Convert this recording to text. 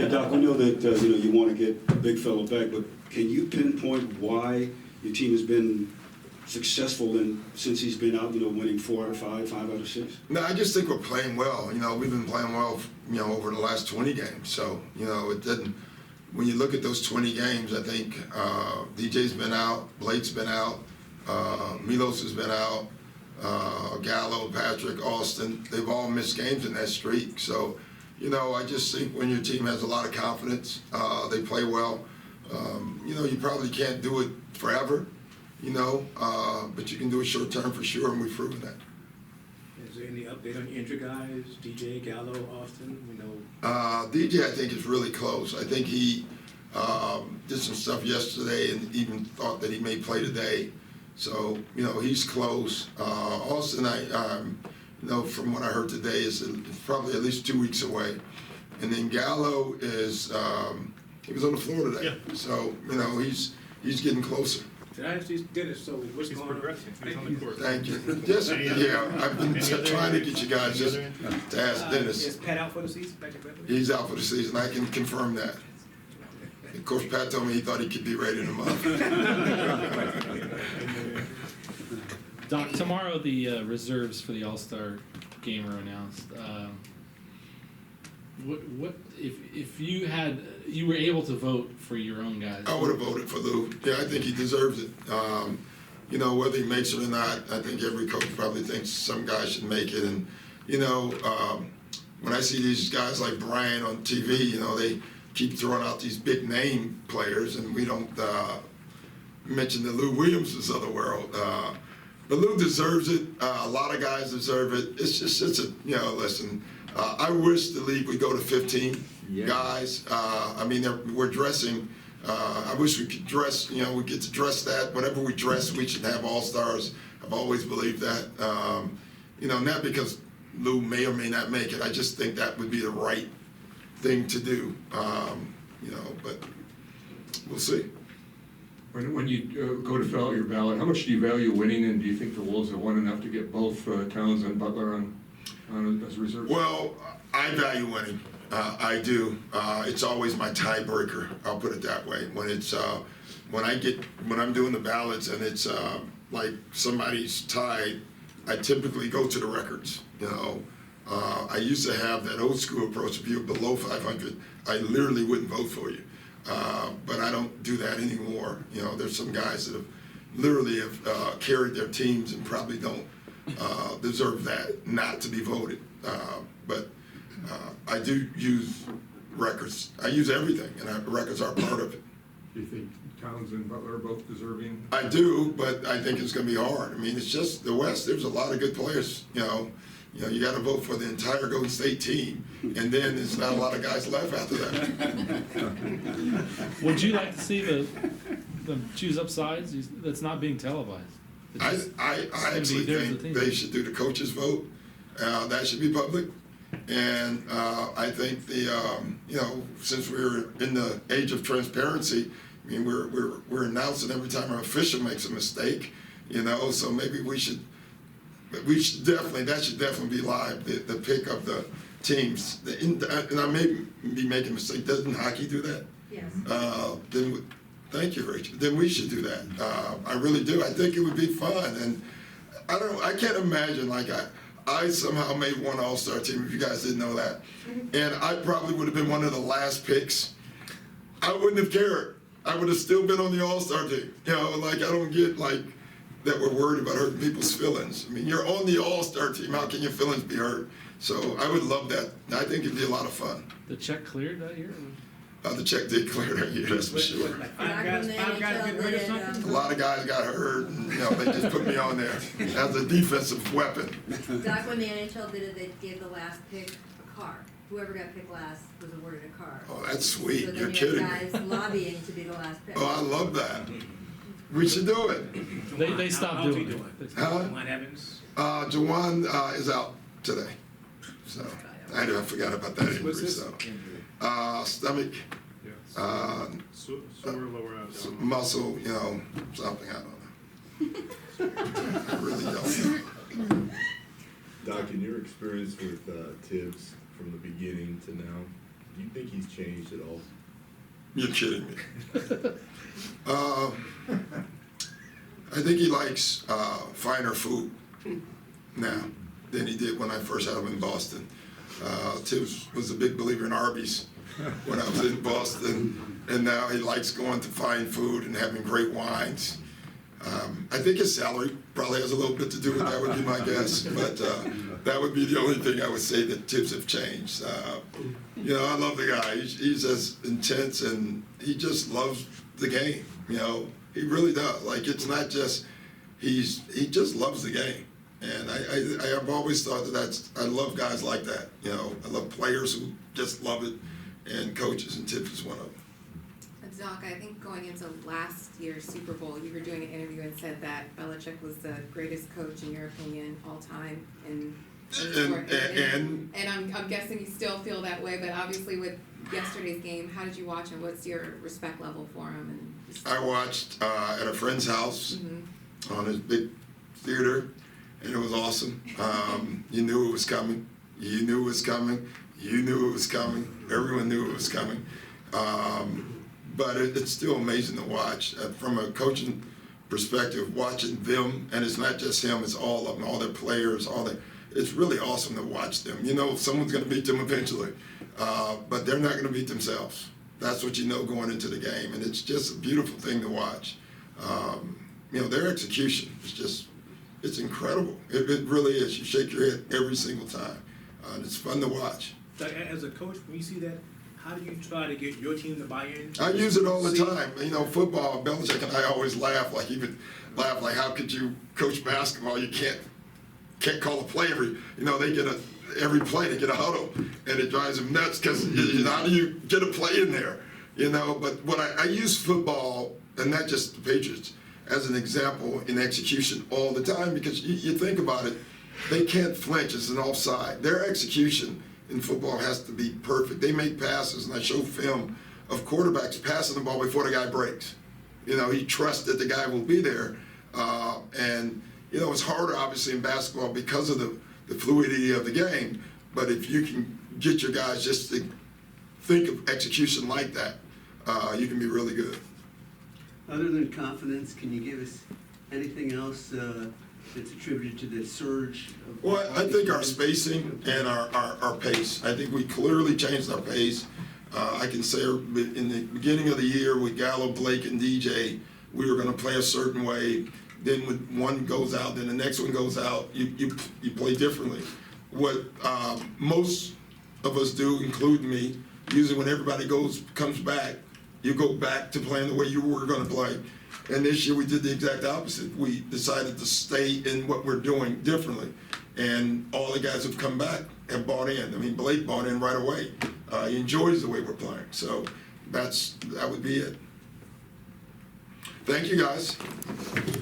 Yeah, Doc, we know that you want to get the big fella back, but can you pinpoint why your team has been successful since he's been out, winning 4 out of 5, 5 out of 6? No, I just think we're playing well. We've been playing well, over the last 20 games. So, it didn't. When you look at those 20 games, I think DJ's been out, Blake's been out, Milos has been out, Gallo, Patrick, Austin. They've all missed games in that streak. So, I just think when your team has a lot of confidence, they play well. You probably can't do it forever, but you can do it short term for sure, and we've proven that. Is there any update on injured guys? DJ, Gallo, Austin? DJ, I think, is really close. I think he did some stuff yesterday and even thought that he may play today. So, he's close. Austin, from what I heard today, is probably at least 2 weeks away. And then Gallo is, he was on the floor today. Yeah. So, he's getting closer. Did I actually get it? So what's He's going on? progressing. He's on the court. Thank you. I've been trying to get you guys just to ask Dennis. Is Pat out for the season? Patrick Beverly? He's out for the season. I can confirm that. Of course, Pat told me he thought he could be ready in a month. Doc, tomorrow the reserves for the All-Star game are announced. What if you were able to vote for your own guys? I would have voted for Lou. Yeah, I think he deserves it. Whether he makes it or not, I think every coach probably thinks some guy should make it. And when I see these guys like Brian on TV, they keep throwing out these big name players, and we don't mention the Lou Williamses of the world. But Lou deserves it. A lot of guys deserve it. Listen. I wish the league would go to 15 guys. We're dressing. I wish we could dress. We get to dress that. Whenever we dress, we should have all-stars. I've always believed that. Not because Lou may or may not make it. I just think that would be the right thing to do. But we'll see. When you go to fill out your ballot, how much do you value winning, and do you think the Wolves have won enough to get both Towns and Butler on as reserves? Well, I value winning. I do. It's always my tiebreaker. I'll put it that way. When it's when I'm doing the ballots and it's like somebody's tied, I typically go to the records. I used to have that old school approach. If you're below 500, I literally wouldn't vote for you. But I don't do that anymore. There's some guys that have literally carried their teams and probably don't deserve that not to be voted. But I do use records. I use everything, and records are part of it. Do you think Towns and Butler are both deserving? I do, but I think it's going to be hard. It's just the West. There's a lot of good players. You got to vote for the entire Golden State team, and then there's not a lot of guys left after that. Would you like to see them choose up sides? That's not being televised. I actually think they should do the coaches vote. That should be public. And I think since we're in the age of transparency, we're announcing every time our official makes a mistake. So maybe we should definitely, that should definitely be live. The pick of the teams. And I may be making a mistake. Doesn't hockey do that? Yes. Thank you, Rachel. Then we should do that. I really do. I think it would be fun, and I can't imagine I somehow made one All-Star team. If you guys didn't know that, and I probably would have been one of the last picks. I wouldn't have cared. I would have still been on the All-Star team. I don't get that we're worried about hurting people's feelings. You're on the All-Star team. How can your feelings be hurt? So I would love that. I think it'd be a lot of fun. The check cleared that year? The check did clear that year, that's for sure. Five guys get rid of something? A lot of guys got hurt, and they just put me on there as a defensive weapon. Doc, when the NHL did it, they gave the last pick a car. Whoever got picked last was awarded a car. Oh, that's sweet. So You're then kidding you me. have guys lobbying to be the last pick. Oh, I love that. We should do it. They stopped doing it. Huh? Juwan Evans. Jawan is out today. So I forgot about that injury. What's his So injury? stomach, Sore lower abdomen. muscle, something. I don't know. I really don't. Doc, in your experience with Tibbs from the beginning to now, do you think he's changed at all? You're kidding me. I think he likes finer food now than he did when I first had him in Boston. Tibbs was a big believer in Arby's when I was in Boston, and now he likes going to fine food and having great wines. I think his salary probably has a little bit to do with that, would be my guess, but that would be the only thing I would say that Tibbs have changed. You know, I love the guy. He's as intense, and he just loves the game. You know, he really does. Like, it's not just, he just loves the game. And I have always thought I love guys like that. You know, I love players who just love it, and coaches, and Tibbs is one of them. Doc, I think going into last year's Super Bowl, you were doing an interview and said that Belichick was the greatest coach, in your opinion, all time in sport. And I'm guessing you still feel that way, but obviously with yesterday's game, how did you watch him? What's your respect level for him? I watched at a friend's house on his big theater, and it was awesome. You knew it was coming. You knew it was coming. You knew it was coming. Everyone knew it was coming. But it's still amazing to watch. From a coaching perspective, watching them, and it's not just him, it's all of them, all their players, it's really awesome to watch them. You know, someone's going to beat them eventually, but they're not going to beat themselves. That's what you know going into the game, and it's just a beautiful thing to watch. You know, their execution is just, it's incredible. It really is. You shake your head every single time, and it's fun to watch. As a coach, when you see that, how do you try to get your team to buy in? I use it all the time. You know, football, Belichick and I always laugh, like he would laugh, like, how could you coach basketball? You can't call a play they get every play, they get a huddle, and it drives them nuts because how do you get a play in there? You know, but what I use football, and not just the Patriots, as an example in execution all the time, because you think about it, they can't flinch. It's an offside. Their execution in football has to be perfect. They make passes, and I show film of quarterbacks passing the ball before the guy breaks. You know, he trusts that the guy will be there. And, you know, it's harder, obviously, in basketball because of the fluidity of the game. But if you can get your guys just to think of execution like that, you can be really good. Other than confidence, can you give us anything else that's attributed to the surge? Well, I think our spacing and our pace. I think we clearly changed our pace. I can say in the beginning of the year with Gallo, Blake, and DJ, we were going to play a certain way. Then when one goes out, then the next one goes out, you play differently. What most of us do, including me, usually when everybody comes back, you go back to playing the way you were going to play. And this year we did the exact opposite. We decided to stay in what we're doing differently. And all the guys who've come back have bought in. I mean, Blake bought in right away. He enjoys the way we're playing. So that would be it. Thank you, guys.